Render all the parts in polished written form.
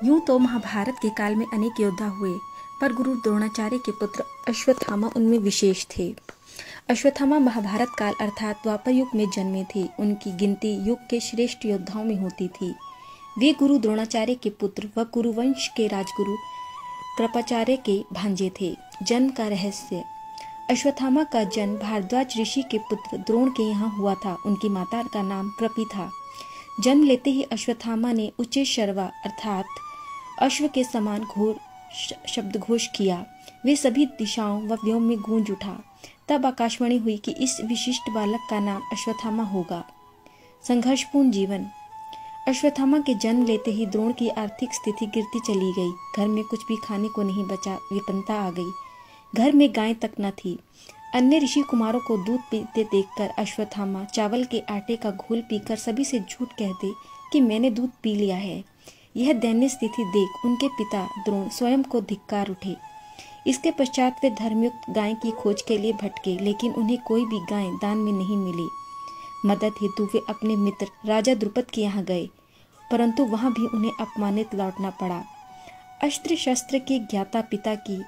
यूं तो महाभारत के काल में अनेक योद्धा हुए, पर गुरु द्रोणाचार्य के पुत्र अश्वत्थामा उनमें विशेष थे। अश्वत्थामा महाभारत काल अर्थात द्वापर युग में जन्मे थे। उनकी गिनती युग के श्रेष्ठ योद्धाओं में होती थी। वे गुरु द्रोणाचार्य के पुत्र व कुरुवंश के राजगुरु कृपाचार्य के भांजे थे। जन्म का रहस्य। अश्वत्थामा का जन्म भारद्वाज ऋषि के पुत्र द्रोण के यहाँ हुआ था। उनकी माता का नाम कृपि था। जन्म लेते ही अश्वत्थामा ने उच्च शर्वा अर्थात अश्व के समान घोर शब्दघोष किया। वे सभी दिशाओं व व्योम में गूंज उठा। तब आकाशवाणी हुई कि इस विशिष्ट बालक का नाम अश्वत्थामा होगा। संघर्षपूर्ण जीवन। अश्वत्थामा के जन्म लेते ही द्रोण की आर्थिक स्थिति गिरती चली गई। घर में कुछ भी खाने को नहीं बचा, विपन्नता आ गई। घर में गाय तक न थी। अन्य ऋषि कुमारों को दूध पीते देखकर अश्वत्थामा चावल के आटे का घोल पीकर सभी से झूठ कहते कि मैंने दूध पी लिया है। यह दयनीय स्थिति देख उनके पिता द्रोण स्वयं को धिक्कार उठे। इसके पश्चात वे धर्मयुक्त गाय की खोज के लिए भटके, लेकिन उन्हें कोई भी गाय दान में नहीं मिली। मदद हेतु वे अपने मित्र राजा द्रुपद के यहाँ गए, परंतु वहां भी उन्हें अपमानित लौटना पड़ा। अस्त्र शस्त्र के ज्ञाता पिता की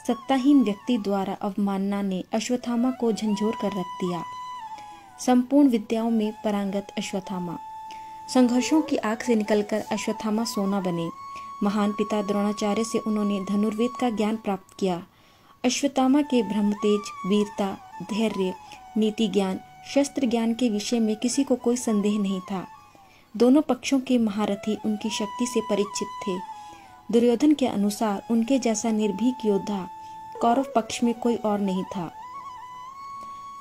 सत्ताहीन व्यक्ति द्वारा अवमानना ने अश्वत्थामा को झंझोर कर रख दिया। संपूर्ण विद्याओं में पारंगत अश्वत्थामा। संघर्षों की आग से निकलकर अश्वत्थामा सोना बने। महान पिता द्रोणाचार्य से उन्होंने धनुर्वेद का ज्ञान प्राप्त किया। अश्वत्थामा के ब्रह्मतेज, वीरता, धैर्य, नीति ज्ञान, शस्त्र ज्ञान के विषय में किसी को कोई संदेह नहीं था। दोनों पक्षों के महारथी उनकी शक्ति से परिचित थे। दुर्योधन के अनुसार उनके जैसा निर्भीक योद्धा कौरव पक्ष में कोई और नहीं था।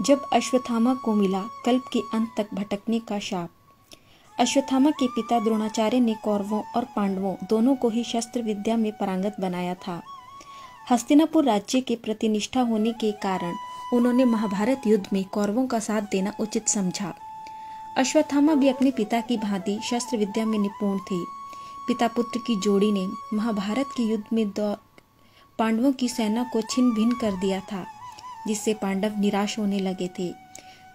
जब अश्वत्थामा को मिला कल्प के अंत तक भटकने का शाप। अश्वत्थामा के पिता द्रोणाचार्य ने कौरवों और पांडवों दोनों को ही शस्त्र विद्या में पारंगत बनाया था। हस्तिनापुर राज्य के प्रति निष्ठा होने के कारण उन्होंने महाभारत युद्ध में कौरवों का साथ देना उचित समझा। अश्वत्थामा भी अपने पिता की भांति शस्त्र विद्या में निपुण थे। पिता पुत्र की जोड़ी ने महाभारत के युद्ध में पांडवों की सेना को छिन्न भिन्न कर दिया था, जिससे पांडव निराश होने लगे थे।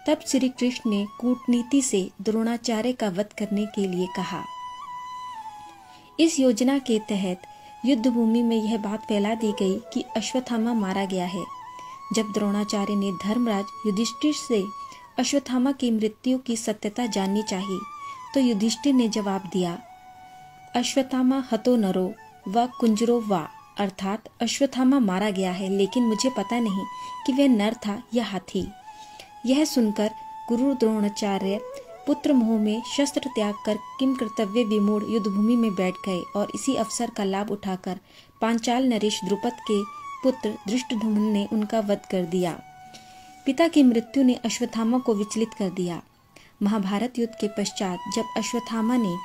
तब श्री कृष्ण ने कूटनीति से द्रोणाचार्य का वध करने के लिए कहा। इस योजना के तहत युद्ध भूमि में यह बात फैला दी गई कि अश्वत्थामा मारा गया है। जब द्रोणाचार्य ने धर्मराज युधिष्ठिर से अश्वत्थामा की मृत्यु की सत्यता जाननी चाहिए, तो युधिष्ठिर ने जवाब दिया, अश्वत्थामा हतो नरो व कुंजरो वा, अर्थात अश्वत्थामा मारा गया है, लेकिन मुझे पता नहीं कि वह नर था या हाथी। यह सुनकर गुरु द्रोणाचार्य पुत्र मोह में शस्त्र त्याग कर किम कर्तव्य विमूढ़ युद्धभूमि में बैठ गए और इसी अवसर का लाभ उठाकर पांचाल नरेश द्रुपद के पुत्र धृष्टद्युम्न ने उनका वध कर दिया। पिता की मृत्यु ने अश्वत्थामा को विचलित कर दिया। महाभारत युद्ध के पश्चात जब अश्वत्थामा ने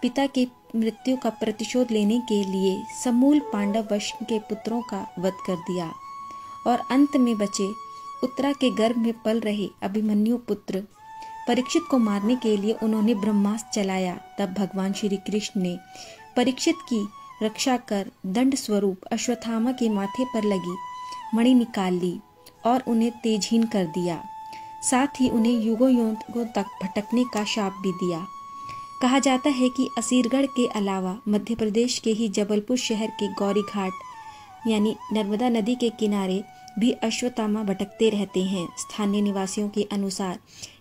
पिता की मृत्यु का प्रतिशोध लेने के लिए समूल पांडव वंश के पुत्रों का वध कर दिया और अंत में बचे उत्तरा के गर्भ में पल रहे अभिमन्यु पुत्र परीक्षित को मारने के लिए उन्होंने ब्रह्मास्त्र चलाया, तब भगवान श्री कृष्ण ने परीक्षित की रक्षा कर दंड स्वरूप अश्वत्थामा के माथे पर लगी मणि निकाल ली और उन्हें तेजहीन कर दिया। साथ ही उन्हें युगों युगों तक भटकने का शाप भी दिया। कहा जाता है कि असीरगढ़ के अलावा मध्य प्रदेश के ही जबलपुर शहर के गौरी घाट यानी नर्मदा नदी के किनारे भी अश्वत्थामा भटकते रहते हैं। स्थानीय निवासियों के अनुसार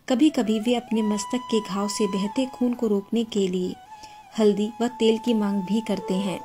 कभी कभी वे अपने मस्तक के घाव से बहते खून को रोकने के लिए हल्दी व तेल की मांग भी करते हैं।